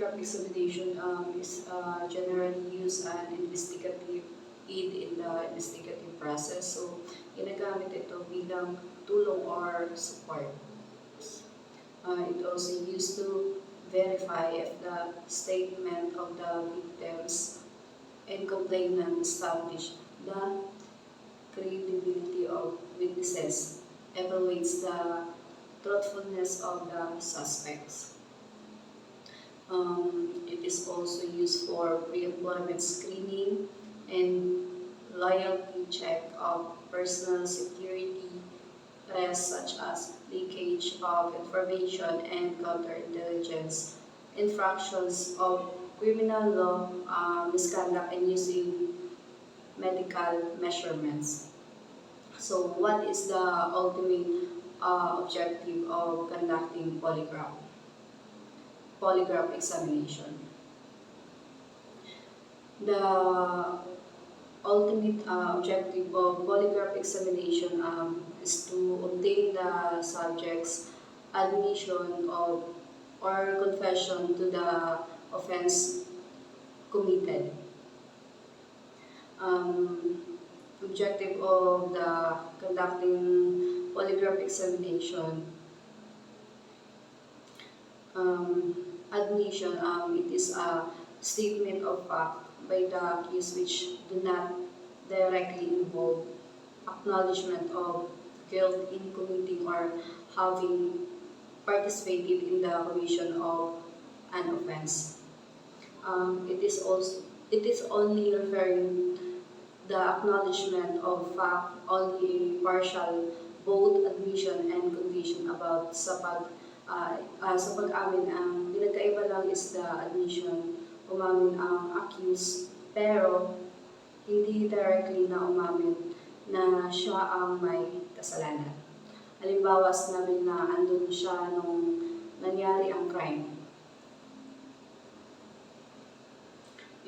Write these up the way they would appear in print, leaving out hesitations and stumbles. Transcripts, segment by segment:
polygraph examination is generally used as an investigative aid in the investigative process. So, ginagamit ito bilang tulong or support. It also used to verify if the statement of the victims and complainant establish the credibility of witnesses, evaluates the truthfulness of the suspects. It is also used for pre-employment screening and loyalty check of personal security risks such as leakage of information and counterintelligence, infractions of criminal law, misconduct, and using medical measurements. So, what is the ultimate objective of conducting polygraph examination? The ultimate objective of polygraph examination is to obtain the subject's admission of or confession to the offense committed. Objective of the conducting polygraph examination, admission, it is a statement of fact by the accused which do not directly involve acknowledgement of guilt in committing or having participated in the commission of an offense. It is only referring the acknowledgement of fact, only a partial both admission and conviction about sa pag-amin. Ang pinagkaiba lang is the admission, umamin ang accused, pero hindi directly na umamin na siya ang may kasalanan. Halimbawa, sinabi na andun siya nung nangyari ang crime.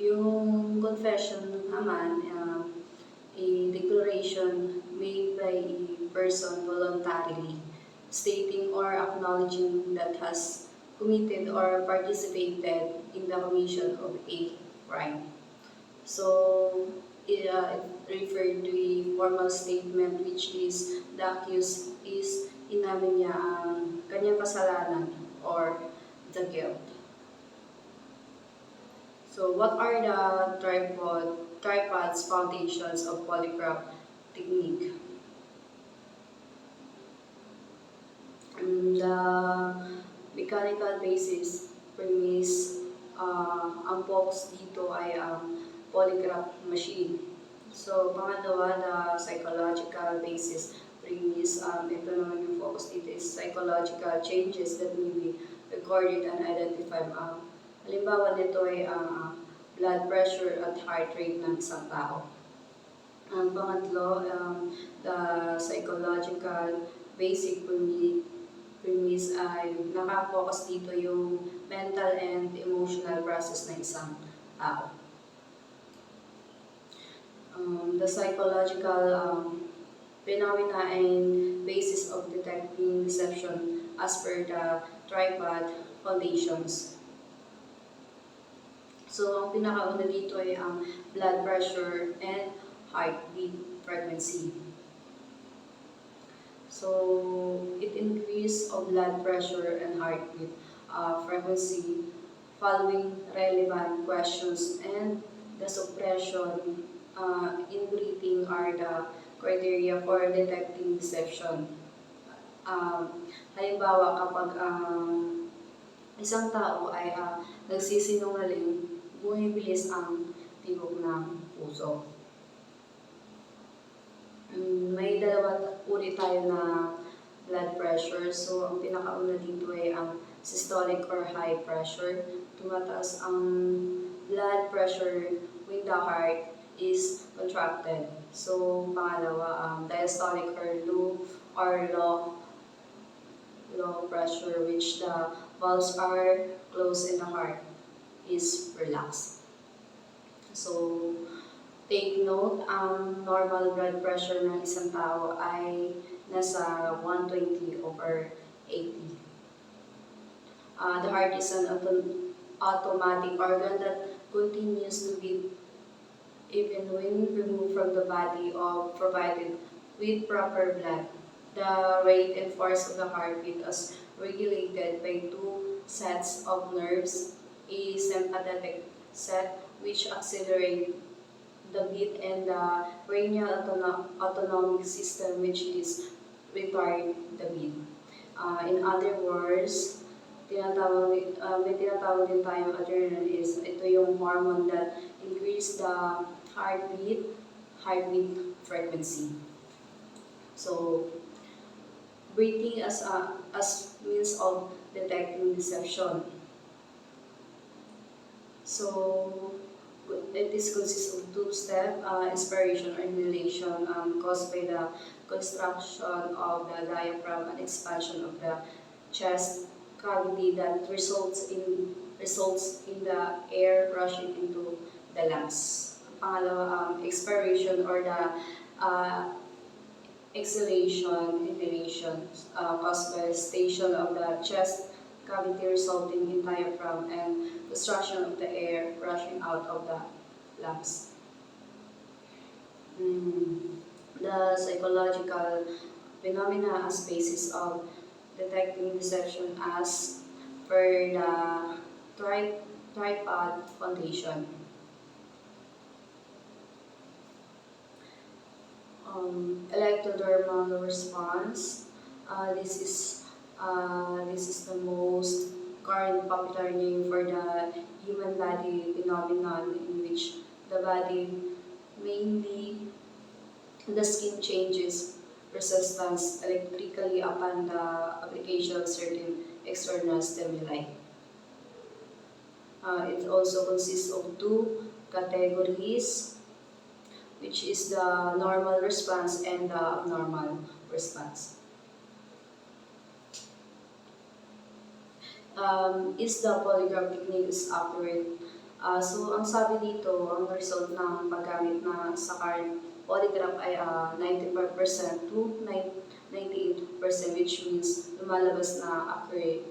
Yung confession naman, a declaration made by a person voluntarily, stating or acknowledging that has committed or participated in the commission of a crime. So, it referred to a formal statement which is the accused is inamin niya ang kanyang kasalanan or the guilt. So, what are the tripods foundations of polygraph technique? The mechanical basis premise, ang focus dito ay ang polygraph machine. So, pangalawa, the psychological basis premise, ito naman yung focus dito is psychological changes that may be recorded and identified. Halimbawa nito ay ang blood pressure at heart rate ng isang tao. Ang pangatlo, the psychological basic premise ay nakafocus dito yung mental and emotional process ng isang tao. The psychological phenomena and basis of detecting deception as per the tripod foundations. So, ang pinakauna dito ay ang blood pressure and heartbeat frequency. So, it increase of blood pressure and heartbeat frequency following relevant questions, and the suppression in breathing are the criteria for detecting deception. Halimbawa, kapag isang tao ay nagsisinungaling, bumibilis ang tibok ng puso. May dalawa uri tayo na blood pressure. So, ang pinakauna dito ay ang systolic or high pressure. Tumataas ang blood pressure when the heart is contracted. So, pangalawa, diastolic or low pressure, which the valves are closed and the heart is relaxed. So, take note, ang normal blood pressure ng isang tao ay nasa 120/80. The heart is an automatic organ that continues to beat even when removed from the body or provided with proper blood. The rate and force of the heartbeat is regulated by two sets of nerves, a sympathetic set which accelerate the beat and the cranial autonomic system which is retard the beat. In other words, may tinatawag din tayong adrenaline is ito yung hormone that increase the heartbeat frequency. So, breathing as means of detecting deception. So, it is consists of two steps, inspiration or inhalation caused by the construction of the diaphragm and expansion of the chest cavity that results in the air rushing into the lungs. Pangalawa, expiration or the uh, exhalation, inhalation caused by station of the chest cavity resulting in diaphragm and construction of the air rushing out of the lungs. The psychological phenomena as basis of detecting deception as per the tripod foundation. Electrodermal response. This is the most current popular name for the human body phenomenon in which the body, mainly the skin, changes resistance electrically upon the application of certain external stimuli. It also consists of two categories, which is the normal response and the abnormal response. Is the polygraph technique is accurate? So, ang sabi dito, ang result ng paggamit na sa current polygraph ay 95% to 98%, which means lumalabas na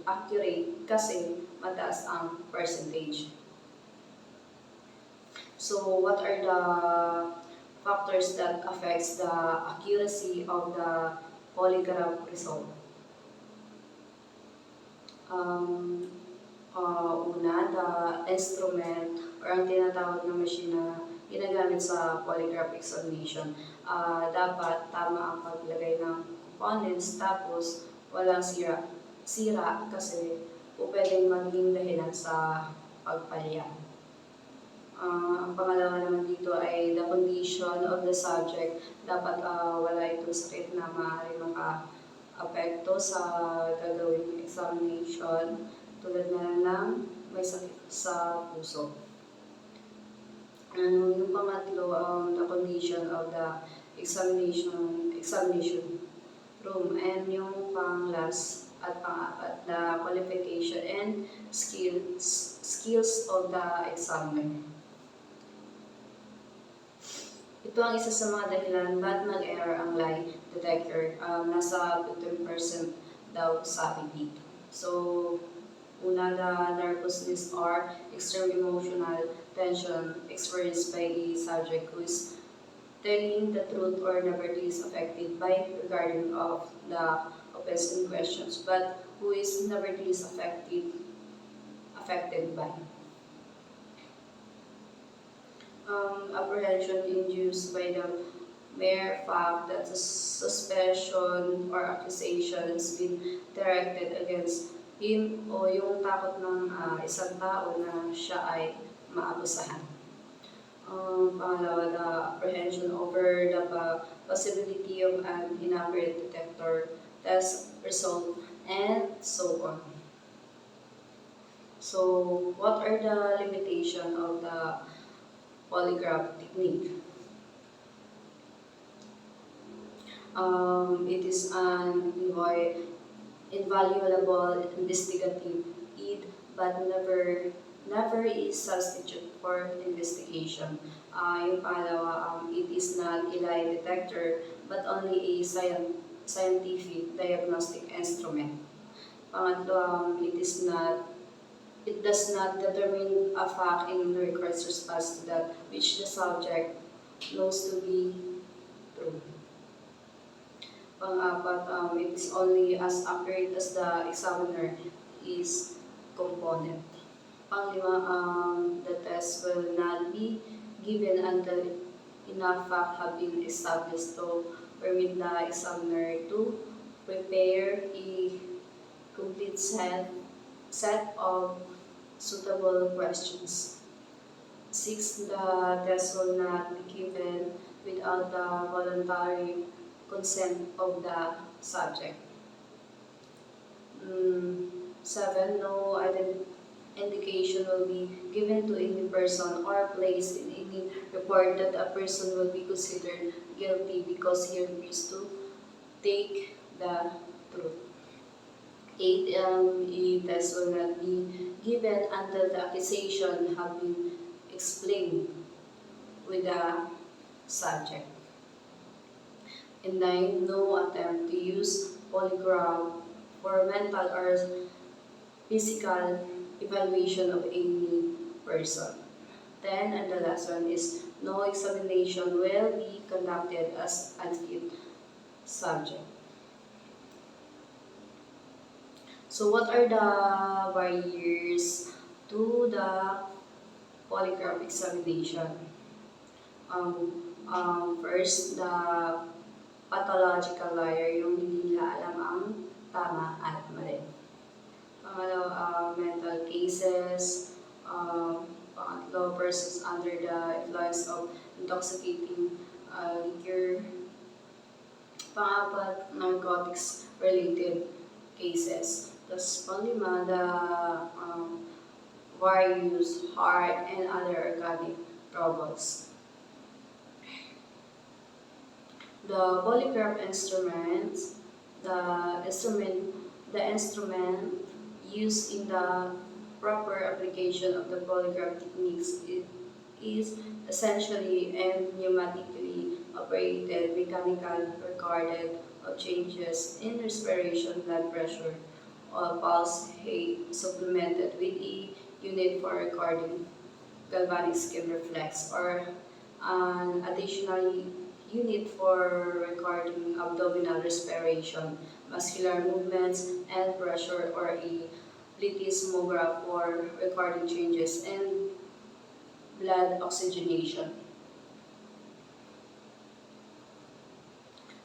accurate kasi mataas ang percentage. So, what are the factors that affects the accuracy of the polygraph result? Una, the instrument or ang tinatawag na machine na ginagamit sa polygraph examination. Dapat tama ang paglagay ng components tapos walang sira kasi pwedeng maging dahilan sa pagpalya. Ang pangalawa naman dito ay the condition of the subject. Dapat wala itong sakit na maaaring maka-apekto sa gagawing examination tulad na lang may sakit sa puso. Yung pangatlo, the condition of the examination room, and yung pang-last at pang-apat, the qualification and skills of the examiner. Ito ang isa sa mga dahilan ba't nag-error ang lie detector. Nasa 15% daw sabi dito. So, una, the nervousness or extreme emotional tension experienced by a subject who is telling the truth or nevertheless affected by regarding of the offense in questions, but who is nevertheless affected by. Apprehension induced by the mere fact that the suspicion or accusation has been directed against him o yung takot ng isang tao na siya ay maabusahan. Pangalawa, the apprehension over the possibility of an inaccurate detector test result, and so on. So, what are the limitations of the polygraph technique? It is an invaluable investigative aid, but never is substitute for investigation. Yung pangalawa, it is not a lie detector, but only a scientific diagnostic instrument. Pangatlo, it is not It does not determine a fact in the request response to that which the subject knows to be true. Pang-apat, it is only as accurate as the examiner is component. Panglima, the test will not be given until enough facts have been established to permit the examiner to prepare a complete set of suitable questions. 6. The test will not be given without the voluntary consent of the subject. 7. No indication will be given to any person or place in any report that a person will be considered guilty because he refused to take the truth. 8. A test will not be given until the accusation have been explained with the subject. And 9. No attempt to use polygraph for mental or physical evaluation of any person. 10. And the last one is no examination will be conducted as unfit subject. So what are the barriers to the polygraph examination? First, the pathological liar, yung hindi nila alam ang tama at mali. Pangalawa, mental cases. Pangatlo, persons under the influence of intoxicating liquor. Pangapat, narcotics-related cases. Tapos panglima, the various heart and other organic troubles. The polygraph instruments, the instrument used in the proper application of the polygraph techniques is essentially and pneumatically operated, mechanical recorded of changes in respiration, blood pressure, or pulse rate supplemented with a unit for recording galvanic skin reflex or an additional unit for recording abdominal respiration, muscular movements, and pressure, or a plethysmograph for recording changes in blood oxygenation.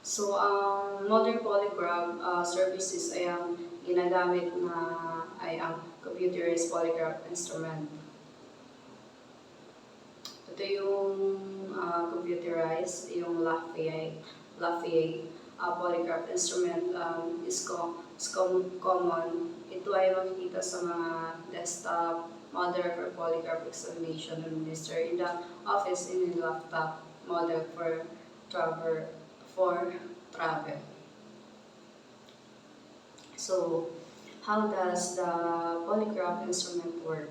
So, ang modern polygraph services ay ang ginagamit na ay ang computerized polygraph instrument. Ito yung computerized, yung Lafayette polygraph instrument is common. Ito ay makikita sa mga desktop model for polygraph examination administered in the office in a laptop model for travel. So, how does the polygraph instrument work?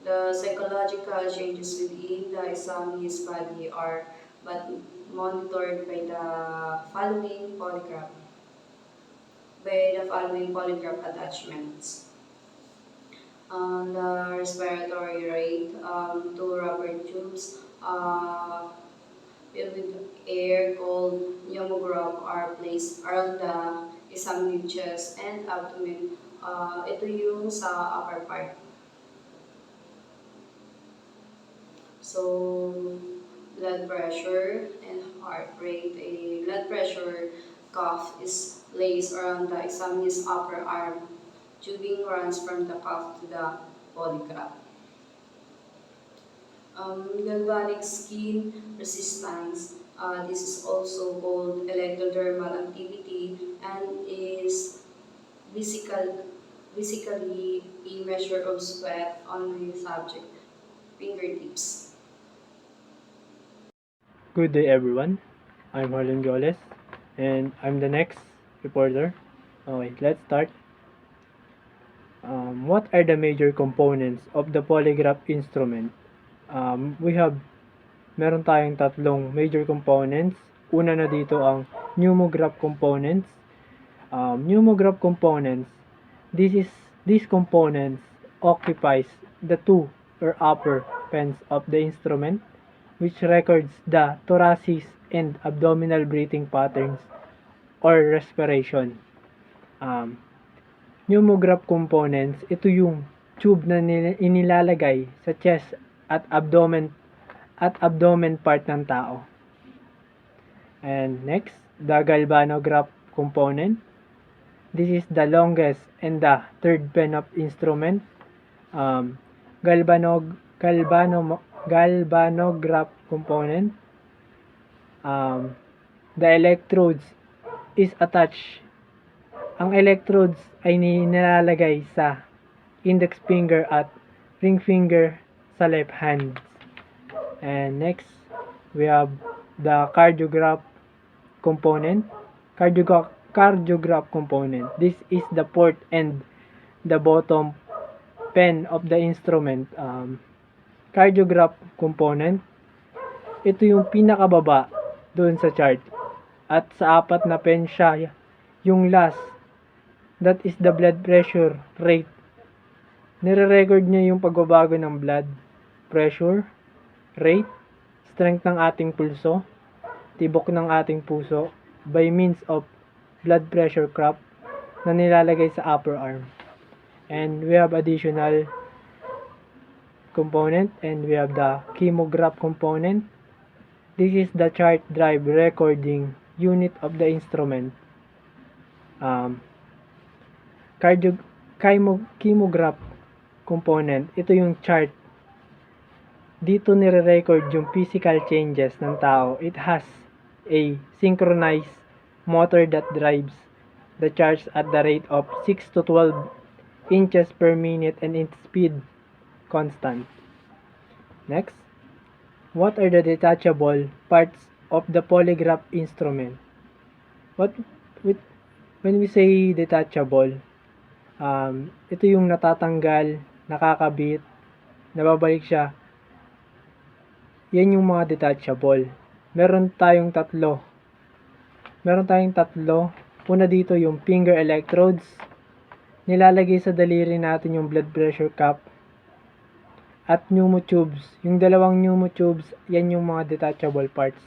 The psychological changes within the examinee's body are but monitored by the following polygraph attachments. The respiratory rate, 2 rubber tubes filled with air called pneumograph are placed around the examinee's chest and abdomen. Ito yung sa upper part. So, blood pressure and heart rate. A blood pressure cuff is placed around the examinee's upper arm. Tubing runs from the cuff to the polygraph. Galvanic skin resistance. This is also called electrodermal activity and is basically a measure of sweat on the subject fingertips. Good day everyone, I'm Harlan Goles and I'm the next reporter. Okay, let's start. What are the major components of the polygraph instrument? Meron tayong tatlong major components. Una na dito ang pneumograph components. Pneumograph components. These components occupies the two or upper pens of the instrument, which records the thoracic and abdominal breathing patterns or respiration. Um, Pneumograph components, ito yung tube na inilalagay sa chest at abdomen part ng tao. And next, the galvanograph component. This is the longest and the third pen of instrument. Galvanograph component. The electrodes is attached. Ang electrodes ay nilalagay sa index finger at ring finger sa left hand. And next, we have the cardiograph component. Cardiograph component. This is the fourth and the bottom pen of the instrument. Cardiograph component. Ito yung pinakababa doon sa chart. At sa apat na pen siya, yung last, that is the blood pressure rate. Nire-record niya yung pagbabago ng blood pressure, rate, strength ng ating pulso, tibok ng ating puso, by means of blood pressure cuff na nilalagay sa upper arm. And we have additional component, and we have the chemograph component. This is the chart drive recording unit of the instrument. Chemograph component, ito yung chart. Dito nire-record yung physical changes ng tao. It has a synchronized motor that drives the charts at the rate of 6 to 12 inches per minute and its speed constant. Next, what are the detachable parts of the polygraph instrument? When we say detachable, ito yung natatanggal, nakakabit, nababalik siya. Yan yung mga detachable. Meron tayong tatlo. Una dito yung finger electrodes. Nilalagay sa daliri natin yung blood pressure cuff. At pneumotubes. Yung dalawang pneumotubes, yan yung mga detachable parts.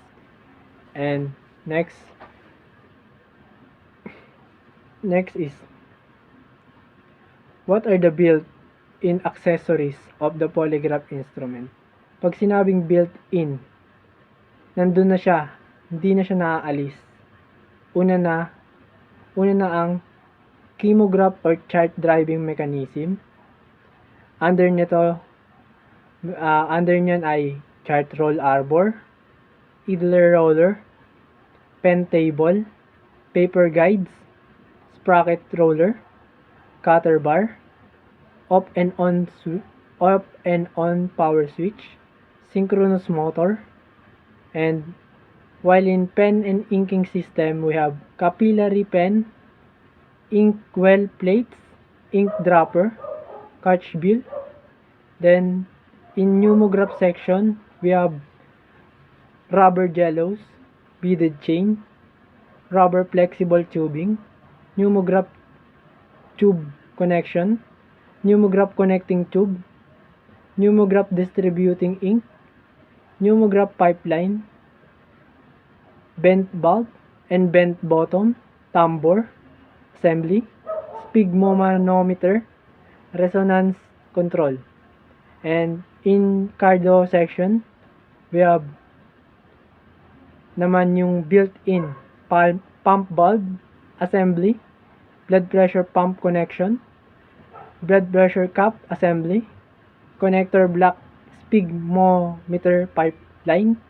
And next is, what are the built-in accessories of the polygraph instrument? Pag sinabing built-in, nandun na siya, hindi na siya naaalis. Una na ang chemograph or chart driving mechanism. Under niyan ay chart roll arbor, idler roller, pen table, paper guides, sprocket roller, cutter bar, off and on power switch, synchronous motor, and while in pen and inking system, we have capillary pen, ink well plates, ink dropper, cartridge bill. Then in pneumograph section, we have rubber jellos, beaded chain, rubber flexible tubing, pneumograph tube connection, pneumograph connecting tube, pneumograph distributing ink, pneumograph pipeline, bent bulb and bent bottom, tambour, assembly, sphygmomanometer, resonance control. And in cardio section, we have naman yung built-in pump bulb, assembly, blood pressure pump connection, blood pressure cuff assembly, connector block sphygmometer pipeline,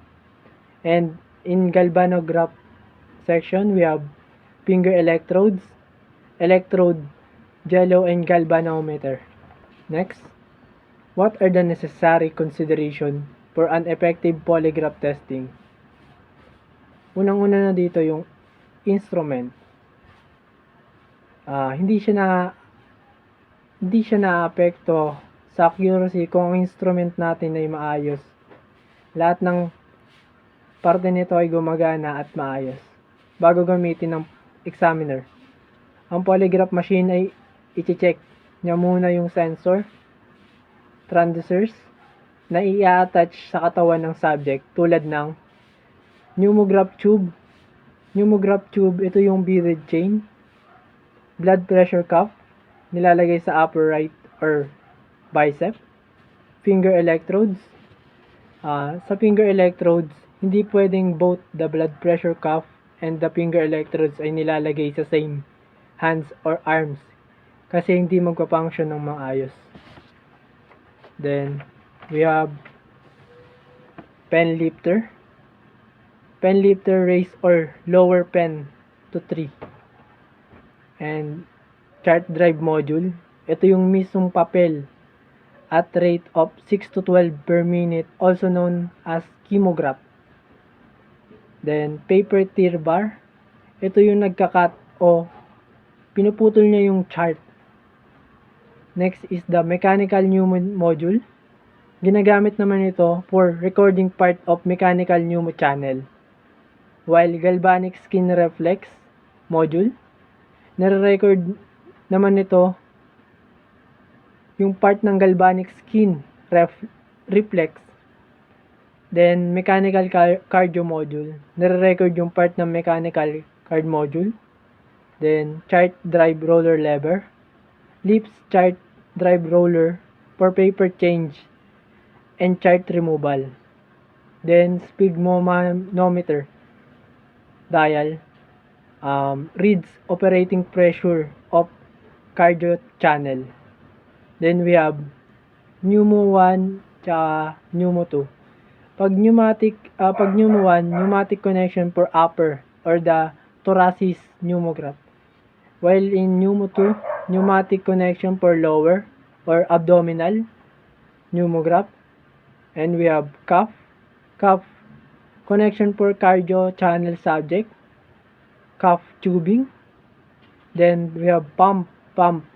and in galvanograph section, we have finger electrodes, electrode, jello, and galvanometer. Next, what are the necessary consideration for an effective polygraph testing? Unang-una na dito yung instrument. Hindi siya na-apekto sa accuracy kung ang instrument natin ay maayos. Lahat ng parte nito ay gumagana at maayos bago gamitin ng examiner. Ang polygraph machine ay i-check niya muna yung sensor, transducers, na i-attach sa katawan ng subject tulad ng pneumograph tube. Pneumograph tube, ito yung beaded chain. Blood pressure cuff, nilalagay sa upper right or bicep. Finger electrodes. Sa finger electrodes, hindi pwedeng both the blood pressure cuff and the finger electrodes ay nilalagay sa same hands or arms kasi hindi magpa-function ng maayos. Then, we have pen lifter. Pen lifter raise or lower pen to 3. And chart drive module. Ito yung mismong papel at rate of 6 to 12 per minute, also known as chemograph. Then, paper tear bar. Ito yung nagkakat o pinuputol niya yung chart. Next is the mechanical pneumo module. Ginagamit naman ito for recording part of mechanical pneumo channel. While galvanic skin reflex module, nare-record naman ito yung part ng galvanic skin reflex. Then, mechanical cardio module, nare-record yung part ng mechanical card module. Then, chart drive roller lever, lips chart drive roller for paper change and chart removal. Then, sphygmomanometer dial, reads operating pressure of cardio channel. Then we have pneumo 1 tsaka pneumo 2. Pag pneumo 1, pneumatic connection for upper or the thoracic pneumograph. While in pneumo 2, pneumatic connection for lower or abdominal pneumograph. And we have cuff connection for cardio channel subject, cuff tubing. Then we have pump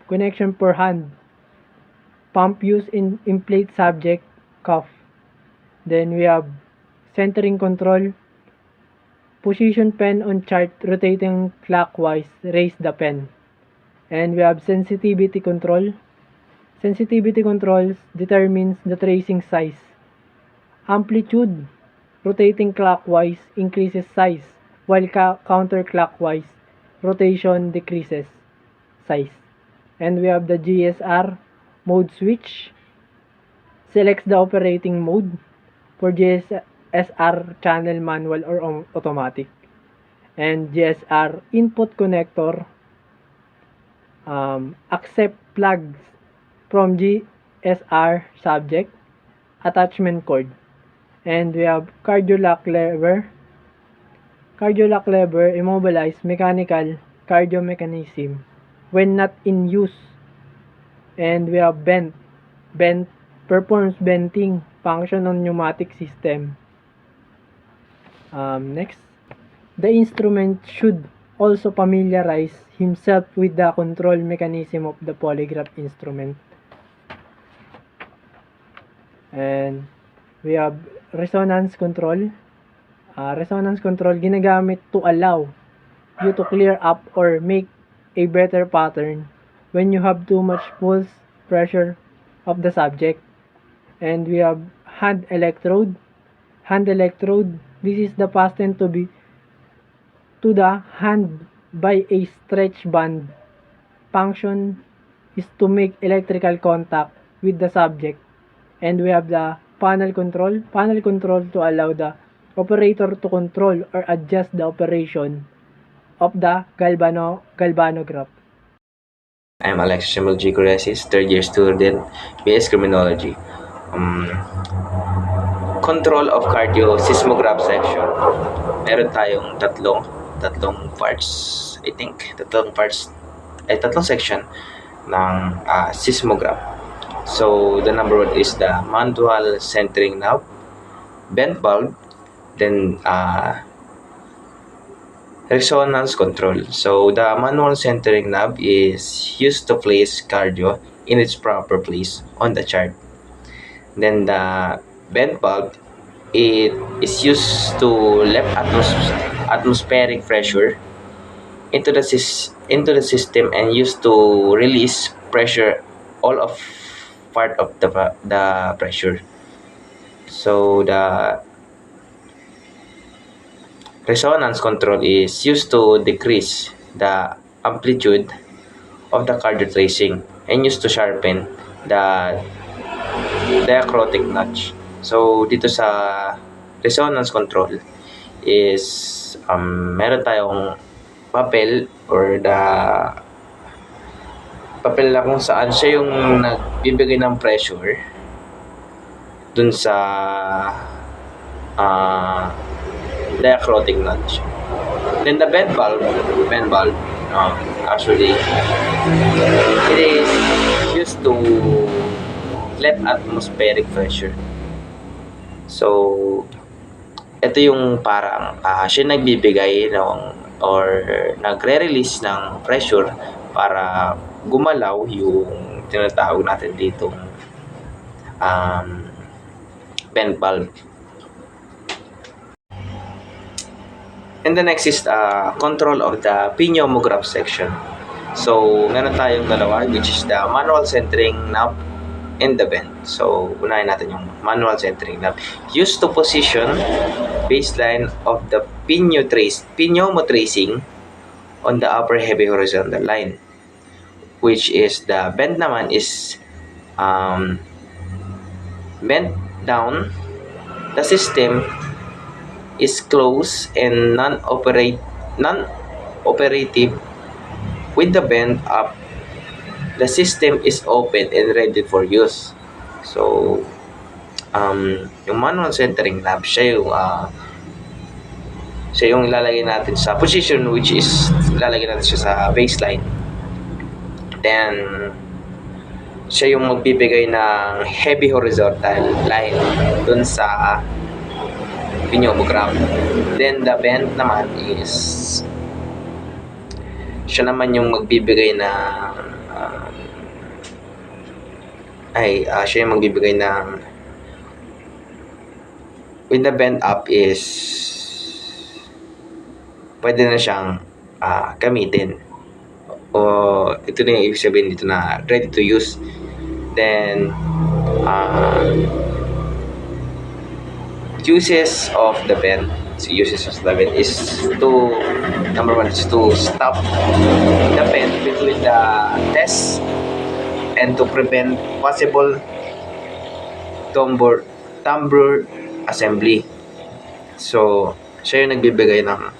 connection for hand, pump used in inflate subject, cuff. Then we have centering control, position pen on chart rotating clockwise, raise the pen. And we have sensitivity control. Sensitivity controls determines the tracing size. Amplitude, rotating clockwise, increases size, while counterclockwise, rotation decreases size. And we have the GSR mode switch, selects the operating mode for GSR channel manual or automatic. And GSR input connector, accept plugs from GSR subject, attachment cord. And we have cardio lock lever. Cardio lock lever immobilize mechanical cardio mechanism when not in use. And we have bend performs bending function on pneumatic system. Next, the instrument should also familiarize himself with the control mechanism of the polygraph instrument. And we have resonance control. Resonance control ginagamit to allow you to clear up or make a better pattern when you have too much pulse pressure of the subject. And we have hand electrode. Hand electrode, this is the fastened to the hand by a stretch band. Function is to make electrical contact with the subject. And we have the panel control to allow the operator to control or adjust the operation of the galvanograph. I'm Alex Shimul G. Coresis, third year student, BS Criminology. Control of cardio seismograph section. Meron tayong tatlong parts, I think, tatlong section ng seismograph. So, the number one is the manual centering knob, bend bulb, then resonance control. So, the manual centering knob is used to place cardio in its proper place on the chart. Then, the bend bulb, it is used to left atmospheric pressure into the system and used to release pressure, all of part of the pressure. So the resonance control is used to decrease the amplitude of the cardio tracing and used to sharpen the diacrotic notch. So dito sa resonance control is meron tayong papel or the papel na kung saan siya yung nagbibigay ng pressure dun sa diacrotic notch. Then the bend valve, actually, it is used to let atmospheric pressure. So, ito yung parang siya nagbibigay or nagre-release ng pressure para gumalaw yung tinatawag natin dito bend valve. And the next is control of the pneumograph section. So, meron tayong dalawa, which is the manual centering knob and the bend. So, unahin natin yung manual centering knob. Used to position baseline of the pneumotracing on the upper heavy horizontal line, which is the bend naman is bent down. The system is closed and non-operative. With the bend up, the system is open and ready for use. So, yung manual centering knob, siya yung ilalagay natin sa position, which is ilalagay natin siya sa baseline. Then, siya yung magbibigay ng heavy horizontal line dun sa pneumograph. Then the bend naman is siya naman yung magbibigay ng siya yung magbibigay ng with the bend up is pwede na siyang gamitin, o ito na yung ibig sabihin dito na ready to use. Then uses of the bend is to, number one is to stop the bend between the test and to prevent possible tambour assembly. So siya yung nagbibigay ng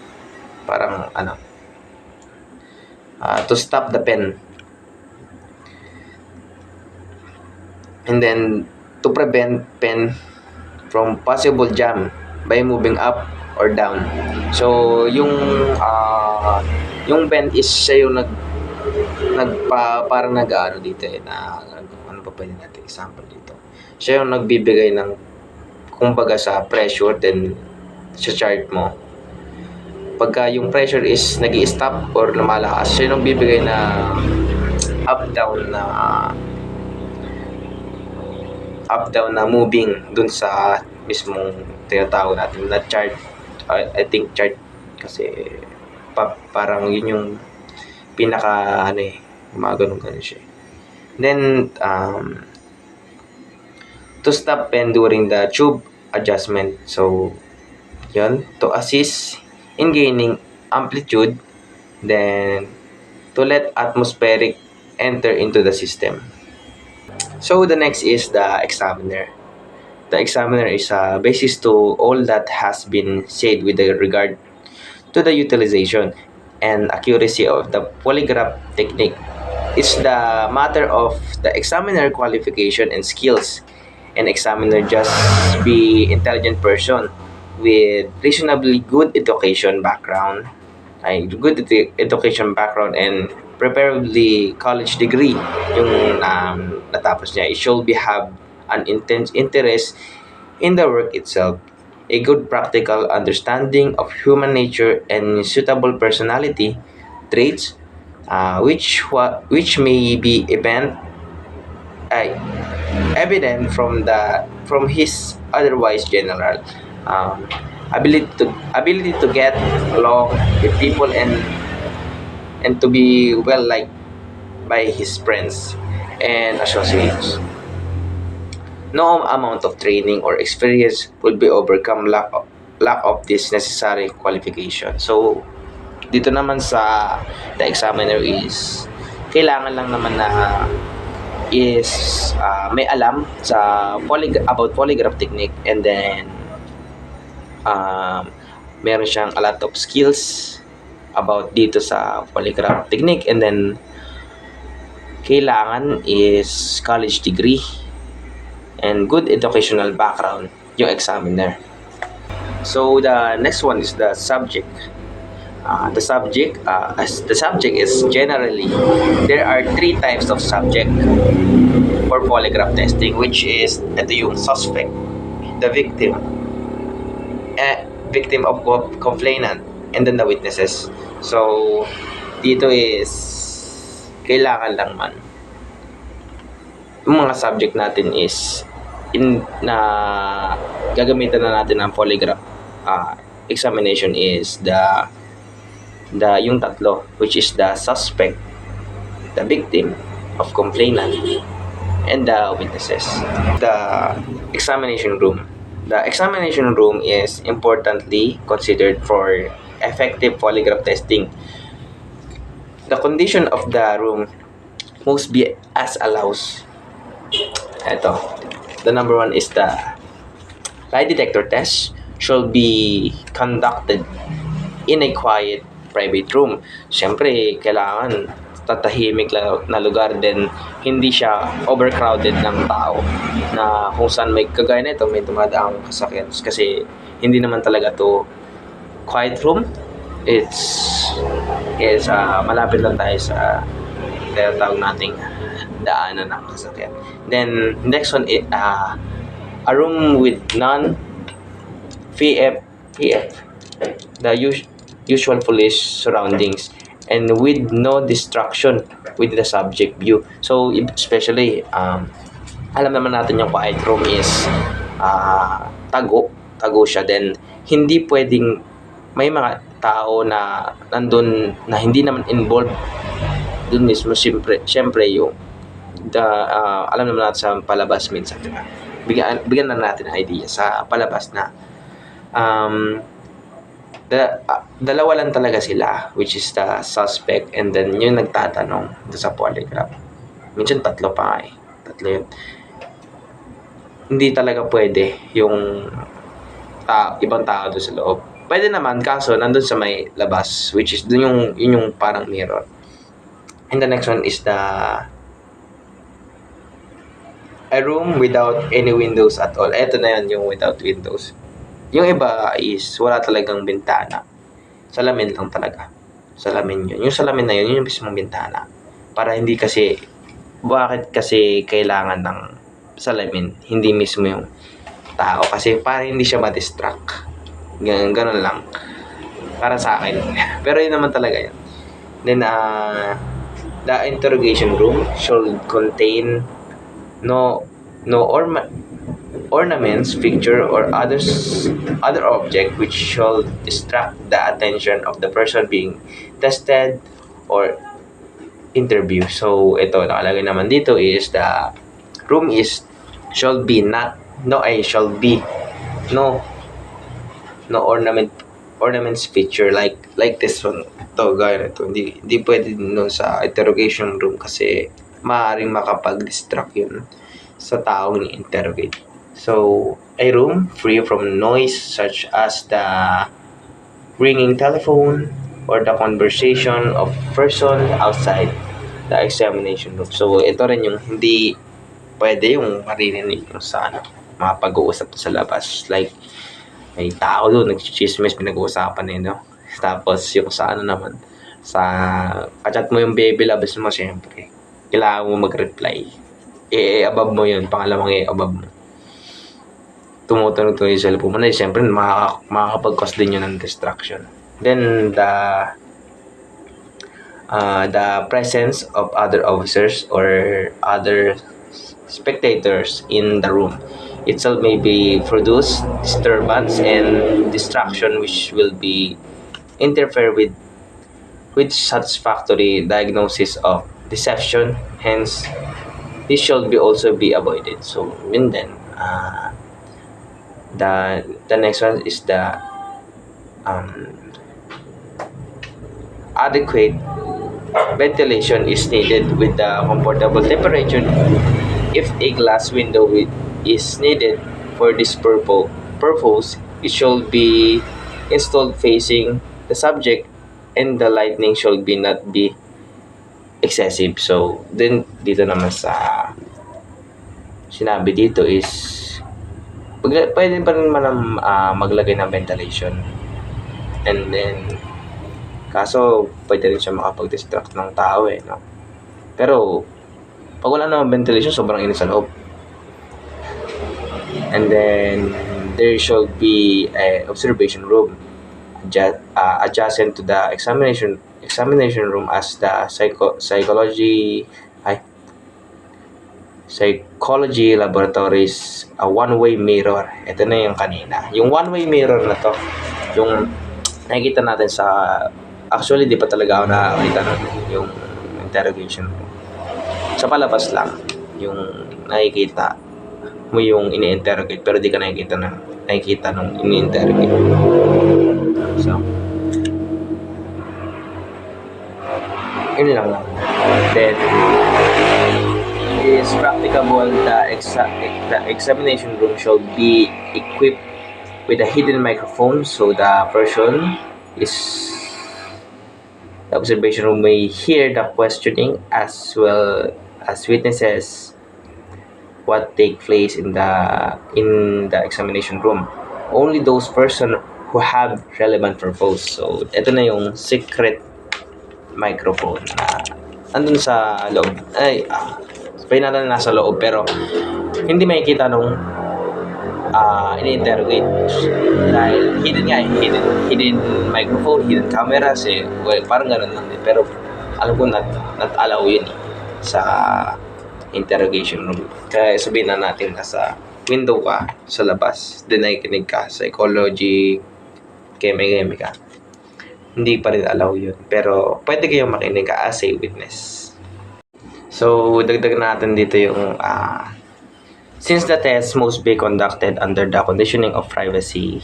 parang to stop the pen, and then to prevent pen from possible jam by moving up or down. So yung bend is siya yung parang dito ano pa pwede natin example dito. Siya yung nagbibigay ng kumbaga sa pressure, then sa chart mo. Pagka yung pressure is nag-i-stop or lumalakas, siya yung bibigay na up down na moving dun sa mismong tinatawag natin na chart. I think chart kasi parang yun yung pinaka ganun siya. Then to stop pen during the tube adjustment. So yun, to assist in gaining amplitude, then to let atmospheric enter into the system. So the next is the examiner. The examiner is a basis to all that has been said with regard to the utilization and accuracy of the polygraph technique. It's the matter of the examiner qualification and skills. An examiner just be intelligent person with reasonably good education background, and preferably college degree yung natapos niya. It should have an intense interest in the work itself, a good practical understanding of human nature, and suitable personality traits which may be evident from his otherwise general ability to get along with people and and to be well liked by his friends and associates. No amount of training or experience will be overcome lack of this necessary qualification. So, dito naman sa the examiner is kailangan lang naman na may alam sa about polygraph technique, and then meron siyang a lot of skills about dito sa polygraph technique, and then kailangan is college degree and good educational background yung examiner. So the next one is the subject. The subject is generally, there are 3 types of subject for polygraph testing, which is ito yung suspect, the victim, victim of complainant, and then the witnesses. So dito is kailangan lang man yung mga subject natin is na gagamitan na natin ng polygraph examination is yung tatlo, which is the suspect, the victim of complainant, and the witnesses. The examination room. The examination room is importantly considered for effective polygraph testing. The condition of the room must be as allows. Ito. The number 1 is the lie detector test should be conducted in a quiet, private room. Siyempre, kailangan tatahimik lang na lugar, then hindi siya overcrowded ng tao na kung saan may kagaya nito, may dumadaang kasakyan kasi hindi naman talaga to quiet room. It's malapit lang tayo sa tinatawag nating daanan ng sasakyan. Then next one is a room with none PF, the usual police surroundings, and with no distraction with the subject view. So especially alam naman natin yung quiet room is tago siya, then hindi pwedeng may mga tao na nandun na hindi naman involved dun mismo. Siyempre yung alam naman natin sa palabas minsan, diba? Bigyan na natin idea sa palabas na dalawa lang talaga sila, which is the suspect and then yung nagtatanong sa polygraph. Minsan tatlo pa nga eh. Tatlo yun. Hindi talaga pwede yung ibang tao doon sa loob. Pwede naman, kaso nandun sa may labas, which is dun yung parang mirror. And the next one is a room without any windows at all. Eto na yun, yung without windows. Yung iba is wala talagang bintana. Salamin lang talaga. Salamin yun. Yung salamin na yun yung mismong bintana. Para hindi kasi, bakit kasi kailangan ng salamin, hindi mismo yung tao. Kasi para hindi siya ma-distract. Ganun lang. Para sa akin. Pero yun naman talaga yun. Then, the interrogation room should contain no ornaments, picture, or other object which should distract the attention of the person being tested or interviewed. So ito nakalagay naman dito is the room shall be no ornaments, picture like this one. Ito gaya nito, hindi pwede no sa interrogation room kasi maaaring makapag-distract yun sa taong ni-interrogate. So, a room free from noise such as the ringing telephone or the conversation of person outside the examination room. So, ito rin yung hindi pwede yung maririnig yung sa mga pag-uusap sa labas. Like, may tao doon, nag-chismis, pinag-uusapan no? Tapos, yung sa naman, sa kachat mo yung baby loves mo, syempre kailangan mo mag-reply. Above mo yun. Pangalawang above mo. Tumutunog yung cellphone mo na. Siyempre, makakapag-cause din yun ng distraction. Then, the presence of other officers or other spectators in the room itself may be produce disturbance and distraction which will be interfere with with satisfactory diagnosis of deception. Hence, this should be also be avoided. So, yun din. The next one is the adequate ventilation is needed with the comfortable temperature. If a glass window is needed for this purpose, it should be installed facing the subject, and the lighting should be not be excessive. So, then dito naman sa sinabi dito is pwede pa rin man maglagay ng ventilation, and then kaso pwede rin siya makapag-distract ng tao no? Pero pag wala namang ventilation, sobrang init sa loob. And then there should be a observation room adjacent to the examination room, as the psychology laboratories, a one-way mirror. Ito na yung kanina. Yung one-way mirror na to, yung nakikita natin sa, actually di pa talaga ako nakakita nun, yung interrogation room. Sa palabas lang, yung nakikita mo yung ini-interrogate, pero di ka nakikita nung ini-interrogate. So, yun lang. Then, is practicable, the examination room should be equipped with a hidden microphone, so the observation room may hear the questioning as well as witnesses what take place in the examination room. Only those person who have relevant purpose. So, ito na yung secret microphone na andun sa loob. Pinala na nasa loob, pero hindi makikita nung ini-interrogate. Dahil hidden microphone, hidden cameras, well, parang ganun lang din. Pero alam ko not allow yun sa interrogation room. Kaya sabihin na natin nasa window ka sa labas, then nakikinig ka, psychology, keme ka. Hindi pa rin allow yun. Pero pwede kayong makinig ka as a witness. So, dagdag natin dito yung since the test must be conducted under the conditioning of privacy,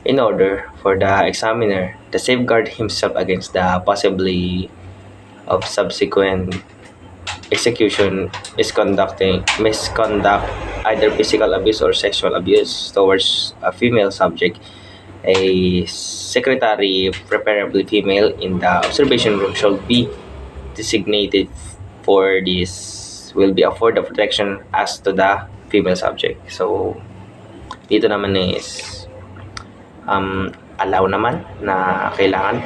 in order for the examiner to safeguard himself against the possibility of subsequent execution, misconduct, either physical abuse or sexual abuse towards a female subject, a secretary, preferably female, in the observation room should be designated for this, will be afford the protection as to the female subject. So, dito naman is allow naman na kailangan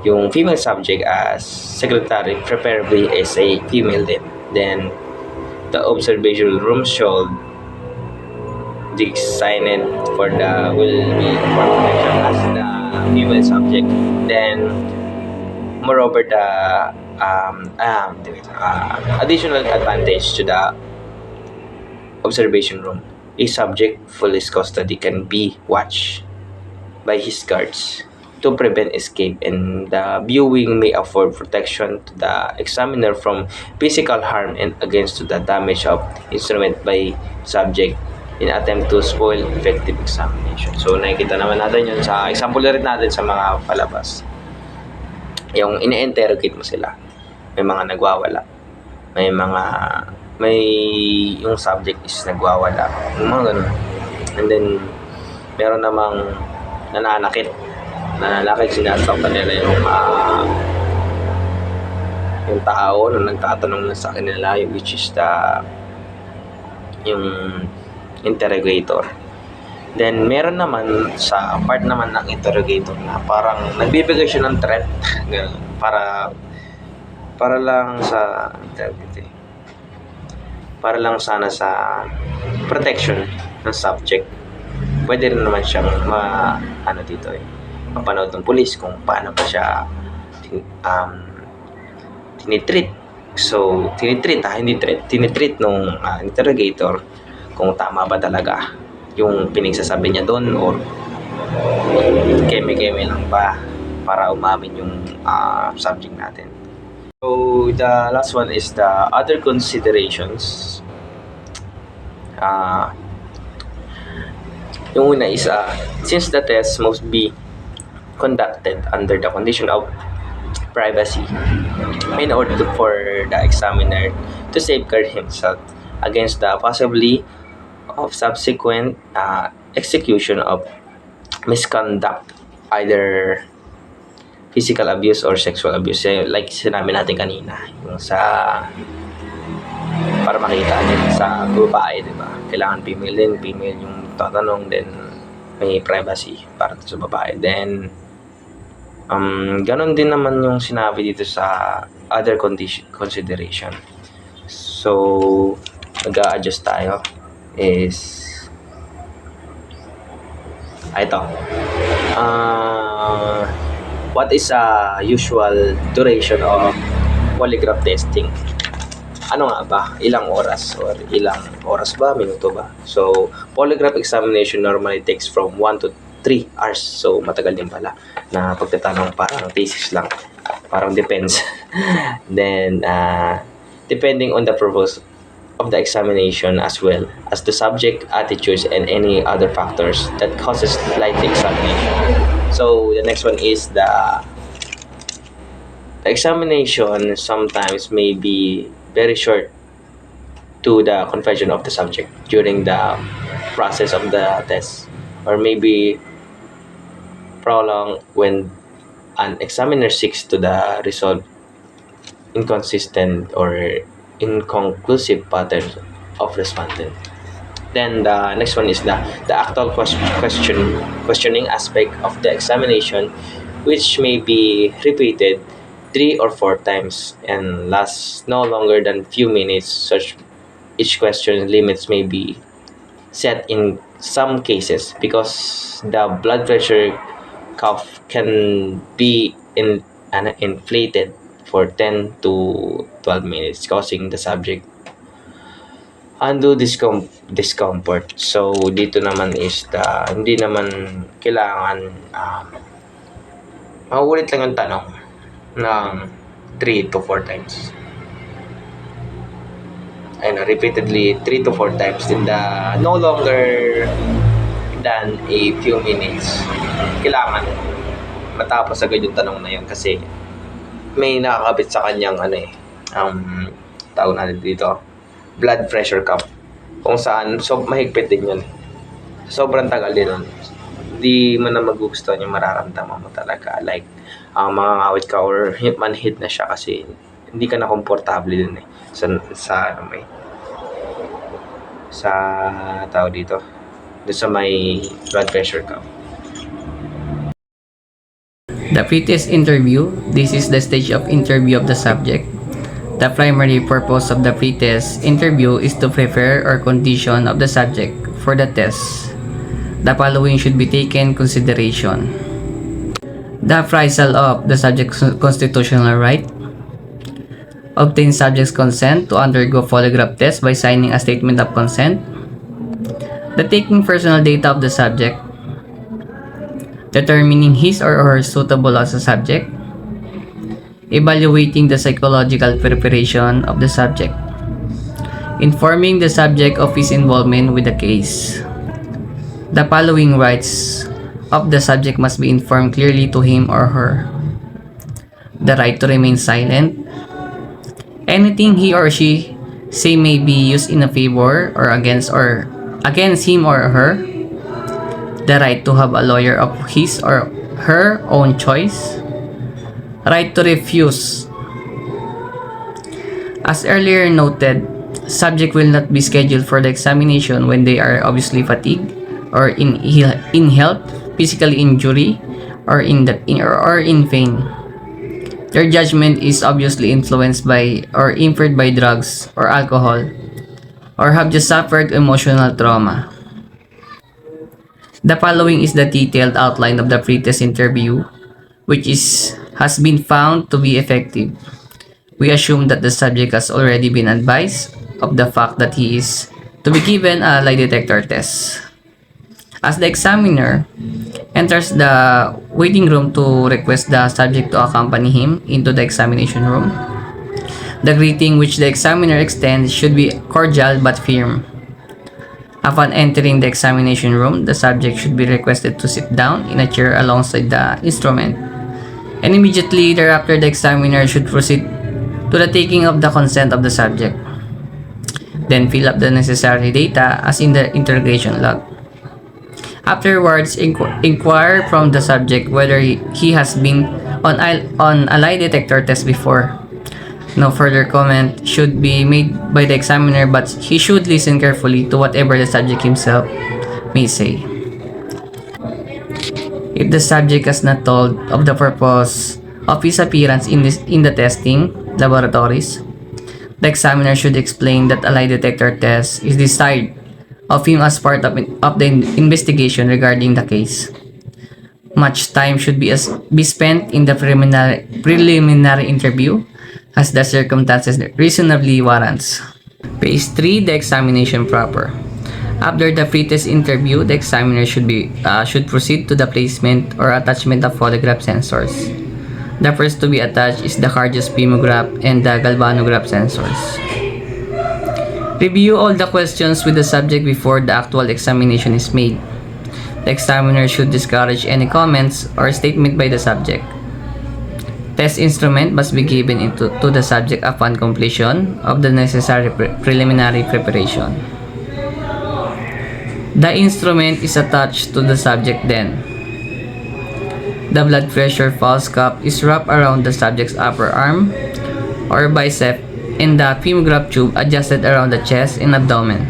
yung female subject as secretary, preferably as a female din. Then, the observation room should designed for the will be for protection as the female subject. Then, moreover, the additional advantage to the observation room, a subject police custody can be watched by his guards to prevent escape, and the viewing may afford protection to the examiner from physical harm and against to the damage of instrument by subject in attempt to spoil effective examination. So, nakikita naman natin yun sa example rin natin sa mga palabas. Yung ine-interrogate mo sila, may mga nagwawala, may yung subject is nagwawala, yung mga ganun. And then meron namang nananakit, sinasaktan nila yung tao na nagtatanong lang sa kanila, which is yung interrogator. Then meron naman sa part naman ng interrogator na parang nagbibigay siya ng threat para lang sa sa protection ng subject. Pwede rin naman siyang mapanood ng pulis kung paano pa siya tinitreat. So, tinitreat nung interrogator kung tama ba talaga yung pinagsasabi niya doon or keme-keme lang ba. para umamin yung subject natin. So, the last one is the other considerations. Yung una is, since the test must be conducted under the condition of privacy in order for the examiner to safeguard himself against the possibility of subsequent execution of misconduct, either physical abuse or sexual abuse. Like sinabi natin kanina, yung sa para makita din sa babae, di ba? Kailangan female yung tatanong, then may privacy para sa babae. Then ganon din naman yung sinabi dito sa other consideration. So, nag-a-adjust tayo is ito. What is a usual duration of polygraph testing? Ano nga ba? Ilang oras? Or ilang oras ba? Minuto ba? So, polygraph examination normally takes from 1 to 3 hours. So, matagal din pala na pagtatanong, parang thesis lang. Parang depends. Then, depending on the purpose of the examination as well as the subject attitudes and any other factors that causes lengthy examination. So, the next one is the examination sometimes may be very short to the confession of the subject during the process of the test, or maybe prolonged when an examiner seeks to the resolve inconsistent or inconclusive patterns of respondent. Then the next one is the actual questioning aspect of the examination, which may be repeated 3 or 4 times and lasts no longer than few minutes. Such each question limits may be set in some cases because the blood pressure cuff can be inflated for 10 to 12 minutes, causing the subject undue discomfort. So, dito naman is hindi naman kailangan mauulit lang yung tanong ng 3 to 4 times. Repeatedly 3 to 4 times in the no longer than a few minutes. Kailangan matapos agad yung tanong na yun kasi may nakakabit sa kanyang tawag natin dito, blood pressure cuff, kung saan mahigpit din yun. Sobrang tagal din nun. Hindi mo na magugustuhan yung mararamdaman mo talaga, like mangangawit ka or manhid na siya kasi hindi ka na komportable dun sa tao dito, doon sa may blood pressure cuff. The pre-test interview. This is the stage of interview of the subject. The primary purpose of the pre-test interview is to prepare or condition of the subject for the test. The following should be taken consideration. The appraisal of the subject's constitutional right. Obtain subject's consent to undergo polygraph test by signing a statement of consent. The taking personal data of the subject. Determining his or her suitable as a subject. Evaluating the psychological preparation of the subject. Informing the subject of his involvement with the case. The following rights of the subject must be informed clearly to him or her. The right to remain silent. Anything he or she say may be used in a favor or against him or her. The right to have a lawyer of his or her own choice. Right to refuse. As earlier noted, subject will not be scheduled for the examination when they are obviously fatigued or in health, physical injury, or in pain. Their judgment is obviously influenced by or impaired by drugs or alcohol, or have just suffered emotional trauma. The following is the detailed outline of the pre-test interview, which has been found to be effective. We assume that the subject has already been advised of the fact that he is to be given a lie detector test. As the examiner enters the waiting room to request the subject to accompany him into the examination room, the greeting which the examiner extends should be cordial but firm. Upon entering the examination room, the subject should be requested to sit down in a chair alongside the instrument, and immediately thereafter the examiner should proceed to the taking of the consent of the subject. Then fill up the necessary data as in the interrogation log. Afterwards, inquire from the subject whether he has been on a lie detector test before. No further comment should be made by the examiner, but he should listen carefully to whatever the subject himself may say. If the subject has not told of the purpose of his appearance in the testing laboratories, the examiner should explain that a lie detector test is desired of him as part of the investigation regarding the case. Much time should be spent in the preliminary interview as the circumstances reasonably warrants. Phase 3, the examination proper. After the pre-test interview, the examiner should proceed to the placement or attachment of polygraph sensors. The first to be attached is the cardiospimograph and the galvanograph sensors. Review all the questions with the subject before the actual examination is made. The examiner should discourage any comments or statement by the subject. Test instrument must be given to the subject upon completion of the necessary preliminary preparation. The instrument is attached to the subject then. The blood pressure pulse cup is wrapped around the subject's upper arm or bicep, and the pneumograph tube adjusted around the chest and abdomen.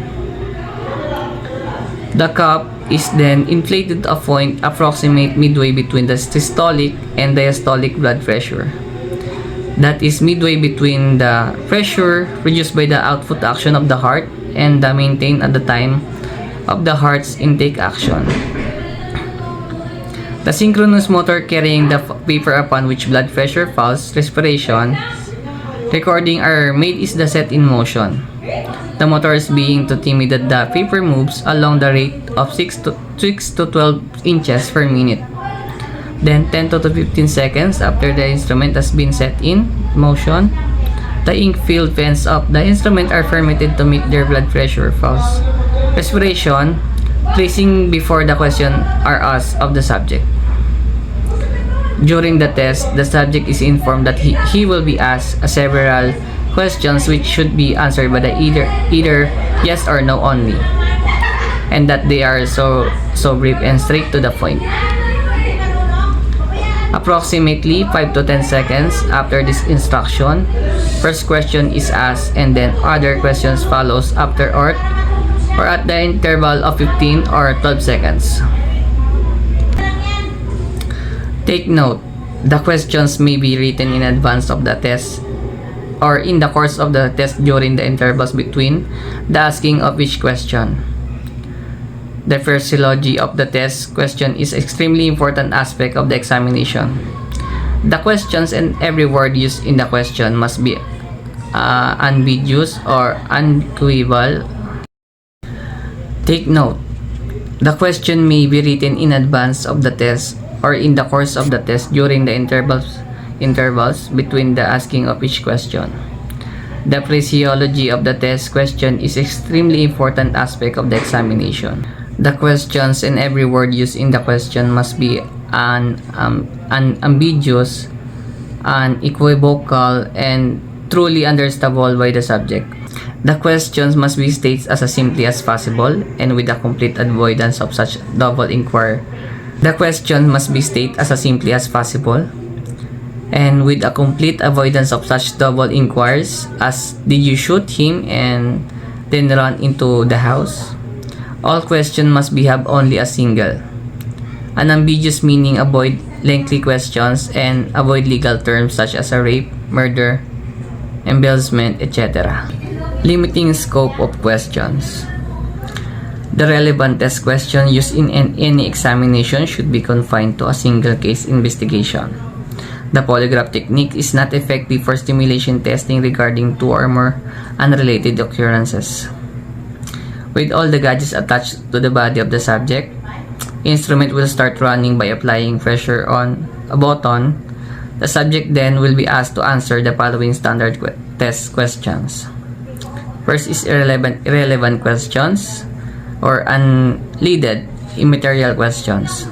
The cup is then inflated to a point approximate midway between the systolic and diastolic blood pressure. That is midway between the pressure produced by the output action of the heart and the maintained at the time of the heart's intake action. The synchronous motor carrying the paper upon which blood pressure, pulse, respiration recording are made is the set in motion. The motors being too timid that the paper moves along the rate of 6 to 12 inches per minute. Then 10 to 15 seconds after the instrument has been set in motion, the ink-filled pens of the instrument are fermented to meet their blood pressure, pulse, respiration, placing before the question are asked of the subject. During the test, the subject is informed that he will be asked several questions which should be answered by the either yes or no only, and that they are so brief and straight to the point. Approximately 5 to 10 seconds after this instruction, first question is asked and then other questions follows after or at the interval of 15 or 12 seconds. Take note, the questions may be written in advance of the test or in the course of the test during the intervals between the asking of each question. The phraseology of the test question is extremely important aspect of the examination. The questions and every word used in the question must be unambiguous or unequivocal. Take note, the question may be written in advance of the test or in the course of the test during the intervals between the asking of each question. The phraseology of the test question is extremely important aspect of the examination. The questions and every word used in the question must be unambiguous, unequivocal, and truly understandable by the subject. The questions must be stated as simply as possible and with a complete avoidance of such double inquiry. The question must be stated as simply as possible and with a complete avoidance of such double inquiries as did you shoot him and then run into the house? All questions must be have only a single. Unambiguous meaning avoid lengthy questions and avoid legal terms such as a rape, murder, embezzlement, etc. Limiting scope of questions. The relevant test question used in any examination should be confined to a single case investigation. The polygraph technique is not effective for stimulation testing regarding two or more unrelated occurrences. With all the gadgets attached to the body of the subject, instrument will start running by applying pressure on a button. The subject then will be asked to answer the following standard test questions. First is irrelevant questions or unleaded immaterial questions.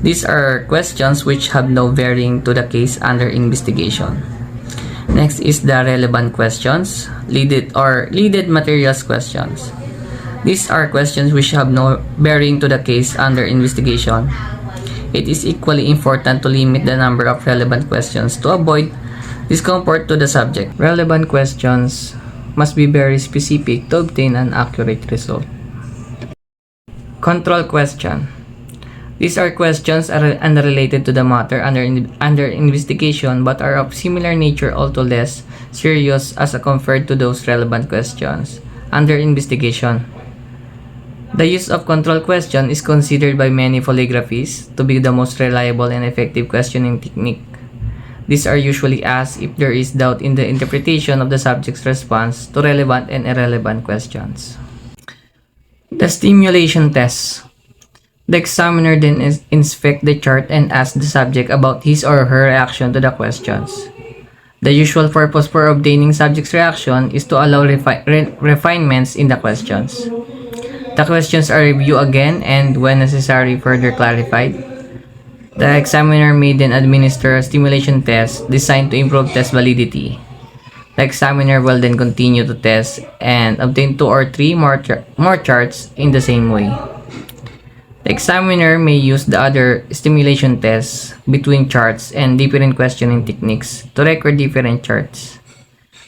These are questions which have no bearing to the case under investigation. Next is the relevant questions, leaded materials questions. These are questions which have no bearing to the case under investigation. It is equally important to limit the number of relevant questions to avoid discomfort to the subject. Relevant questions must be very specific to obtain an accurate result. Control question. These are questions unrelated to the matter under investigation but are of similar nature, although less serious as compared to those relevant questions under investigation. The use of control question is considered by many polygraphists to be the most reliable and effective questioning technique. These are usually asked if there is doubt in the interpretation of the subject's response to relevant and irrelevant questions. The stimulation test. The examiner then inspects the chart and asks the subject about his or her reaction to the questions. The usual purpose for obtaining subject's reaction is to allow refinements in the questions. The questions are reviewed again and, when necessary, further clarified. The examiner may then administer a stimulation test designed to improve test validity. The examiner will then continue to test and obtain 2 or 3 more charts in the same way. The examiner may use the other stimulation tests between charts and different questioning techniques to record different charts.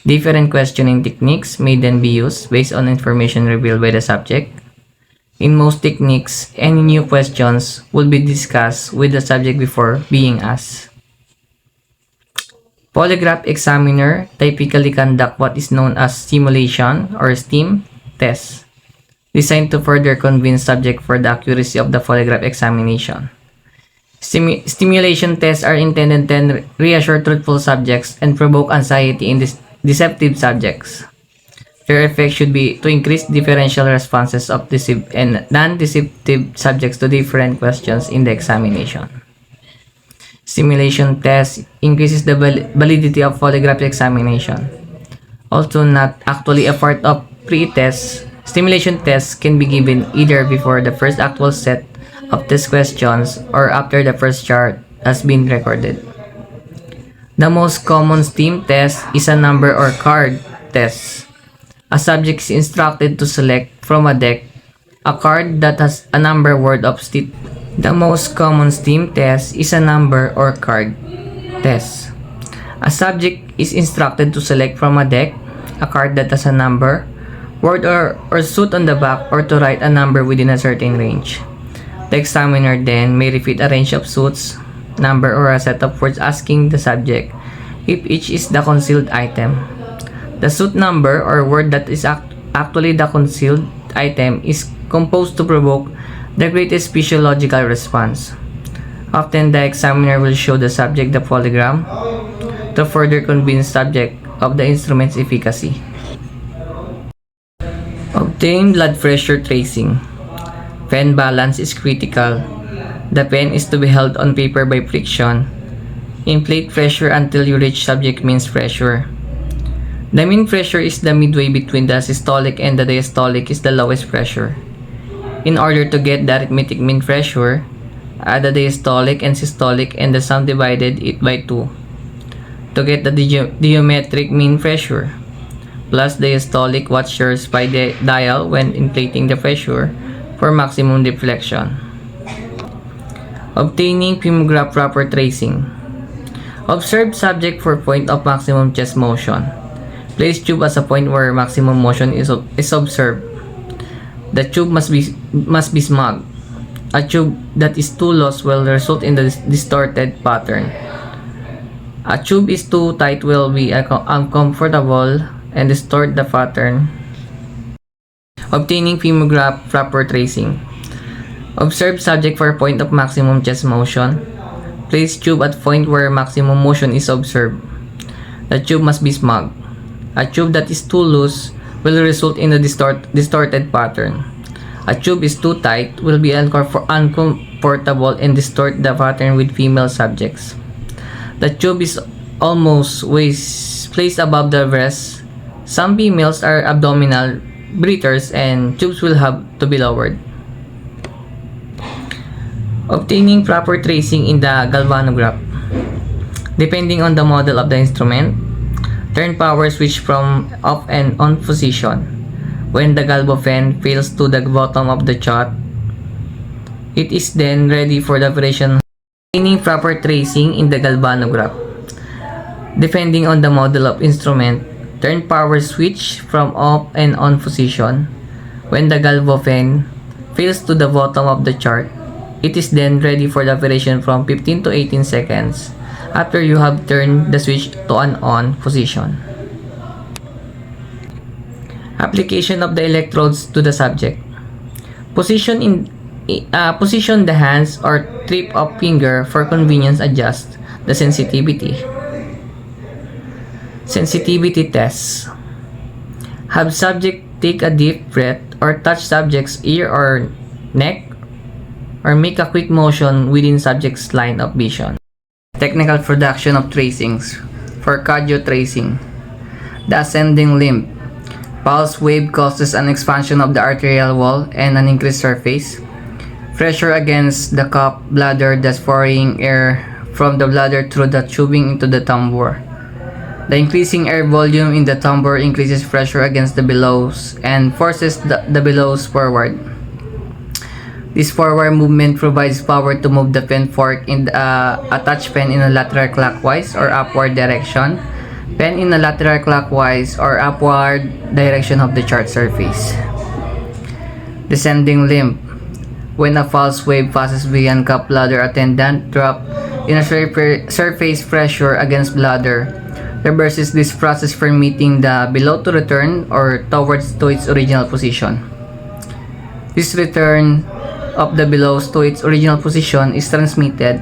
Different questioning techniques may then be used based on information revealed by the subject. In most techniques, any new questions will be discussed with the subject before being asked. Polygraph examiner typically conduct what is known as stimulation or STEAM tests, designed to further convince subject for the accuracy of the polygraph examination. Stimulation tests are intended to reassure truthful subjects and provoke anxiety in deceptive subjects. Their effect should be to increase differential responses of deceived and non-deceptive subjects to different questions in the examination. Stimulation test increases the validity of polygraph examination. Although not actually a part of pre-test, stimulation tests can be given either before the first actual set of test questions or after the first chart has been recorded. The most common STEAM test is a number or card test. A subject is instructed to select from a deck a card that has a number word of state. The most common STEAM test is a number or card test. A subject is instructed to select from a deck a card that has a number, word or suit on the back, or to write a number within a certain range. The examiner then may repeat a range of suits, number, or a set of words asking the subject if each is the concealed item. The suit number or word that is actually the concealed item is composed to provoke the greatest physiological response. Often the examiner will show the subject the polygram to further convince subject of the instrument's efficacy. Obtain blood pressure tracing. Pen balance is critical. The pen is to be held on paper by friction. Inflate pressure until you reach subject mean pressure. The mean pressure is the midway between the systolic and the diastolic is the lowest pressure. In order to get the arithmetic mean pressure, add the diastolic and systolic and the sum divided it by 2. To get the geometric mean pressure, plus diastolic, watch your SPY dial when inflating the pressure for maximum deflection. Obtaining pneumograph proper tracing. Observe subject for point of maximum chest motion. Place tube as a point where maximum motion is observed. The tube must be smooth. A tube that is too loose will result in the distorted pattern. A tube is too tight will be uncomfortable and distort the pattern. Obtaining pneumograph proper tracing. Observe subject for point of maximum chest motion. Place tube at point where maximum motion is observed. The tube must be smooth. A tube that is too loose will result in a distorted pattern. a tube is too tight, will be uncomfortable and distort the pattern with female subjects. The tube is almost always placed above the breast. Some females are abdominal breathers and tubes will have to be lowered. Obtaining proper tracing in the galvanograph. Depending on the model of the instrument, turn power switch from off and on position. When the galvo fan fails to the bottom of the chart, it is then ready for the operation. Obtaining proper tracing in the galvanograph. Depending on the model of instrument, turn power switch from off and on position. When the galvo fan fails to the bottom of the chart, it is then ready for the operation from 15 to 18 seconds after you have turned the switch to an on position. Application of the electrodes to the subject. Position the hands or tip of finger for convenience. Adjust the sensitivity. Sensitivity tests. Have subject take a deep breath or touch subject's ear or neck, or make a quick motion within subject's line of vision. Technical production of tracings. For cardio tracing, the ascending limb. Pulse wave causes an expansion of the arterial wall and an increased surface pressure against the cup bladder, thus pouring air from the bladder through the tubing into the tumbler. The increasing air volume in the tumbler increases pressure against the bellows and forces the bellows forward. This forward movement provides power to move the pen fork in the attached pen in a lateral clockwise or upward direction, pen in a lateral clockwise or upward direction of the chart surface. Descending limb. When a pulse wave passes beyond cup bladder attendant, drop in a surface pressure against bladder, reverses this process permitting the below to return or towards to its original position. This return of the bellows to its original position is transmitted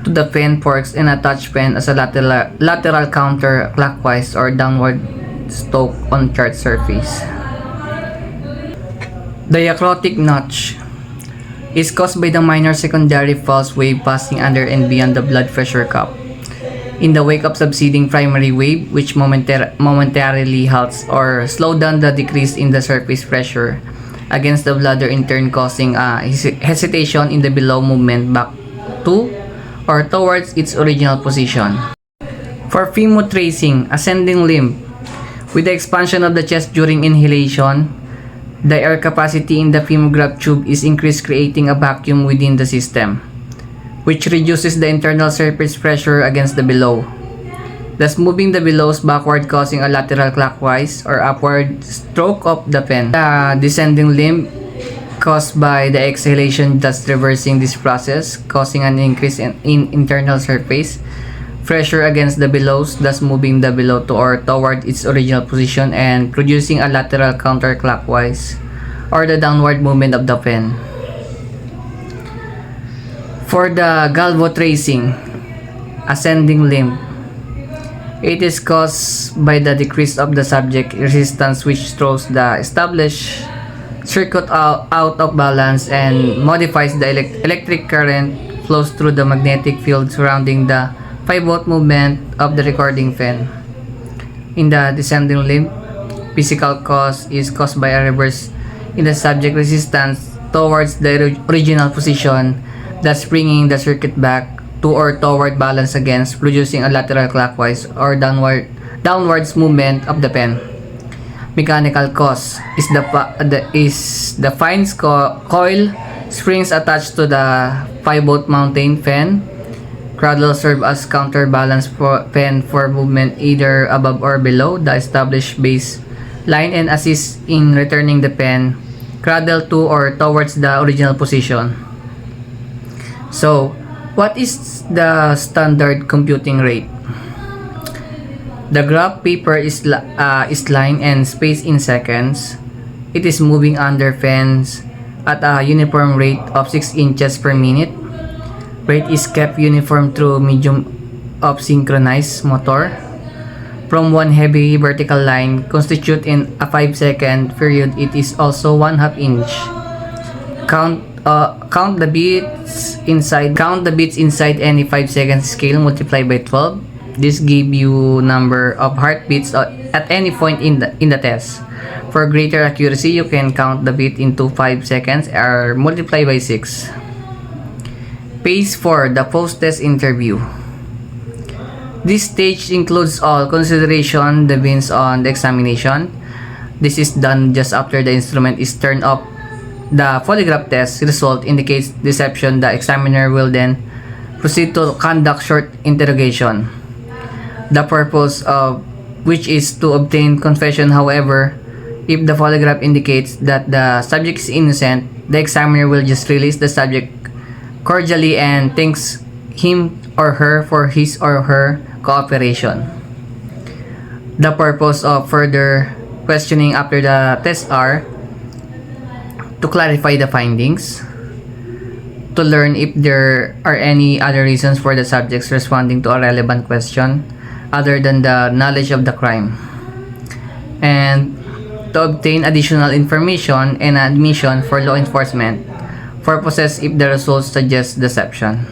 to the pen forks and attached pen as a lateral counter clockwise or downward stroke on chart surface. Diacrotic notch is caused by the minor secondary pulse wave passing under and beyond the blood pressure cup in the wake of succeeding primary wave, which momentarily halts or slow down the decrease in the surface pressure against the bladder, in turn causing a hesitation in the below movement back to or towards its original position. For femotracing, ascending limb, with the expansion of the chest during inhalation, the air capacity in the femograph tube is increased, creating a vacuum within the system, which reduces the internal surface pressure against the below, thus moving the bellows backward, causing a lateral clockwise or upward stroke of the pen. The descending limb caused by the exhalation, thus reversing this process, causing an increase in internal surface pressure against the bellows, thus moving the bellow to or toward its original position and producing a lateral counterclockwise or the downward movement of the pen. For the galvo tracing, ascending limb, it is caused by the decrease of the subject resistance, which throws the established circuit out of balance and modifies the electric current flows through the magnetic field surrounding the pivot movement of the recording pen. In the descending limb, physical cause is caused by a reverse in the subject resistance towards the original position, thus bringing the circuit back to or toward balance against, producing a lateral clockwise or downwards movement of the pen. Mechanical cause is the fine coil springs attached to the pivot mountain pen. Cradle serve as counterbalance for pen for movement either above or below the established base line and assist in returning the pen cradle to or towards the original position. So, what is the standard computing rate? The graph paper is line and spaced in seconds. It is moving under fans at a uniform rate of 6 inches per minute. Rate is kept uniform through medium of synchronized motor. From one heavy vertical line constitute in a 5-second period, it is also 1/2 inch count the beats inside any 5 second scale, multiply by 12. This give you number of heartbeats at any point in the test. For greater accuracy, you can count the beat into 5 seconds or multiply by 6. Phase 4, the post-test interview. This stage includes all consideration depends on the examination. This is done just after the instrument is turned off. The polygraph test result indicates deception. The examiner will then proceed to conduct short interrogation. The purpose of which is to obtain confession. However, if the polygraph indicates that the subject is innocent, the examiner will just release the subject cordially and thanks him or her for his or her cooperation. The purpose of further questioning after the test are to clarify the findings, to learn if there are any other reasons for the subjects responding to a relevant question other than the knowledge of the crime, and to obtain additional information and admission for law enforcement purposes if the results suggest deception.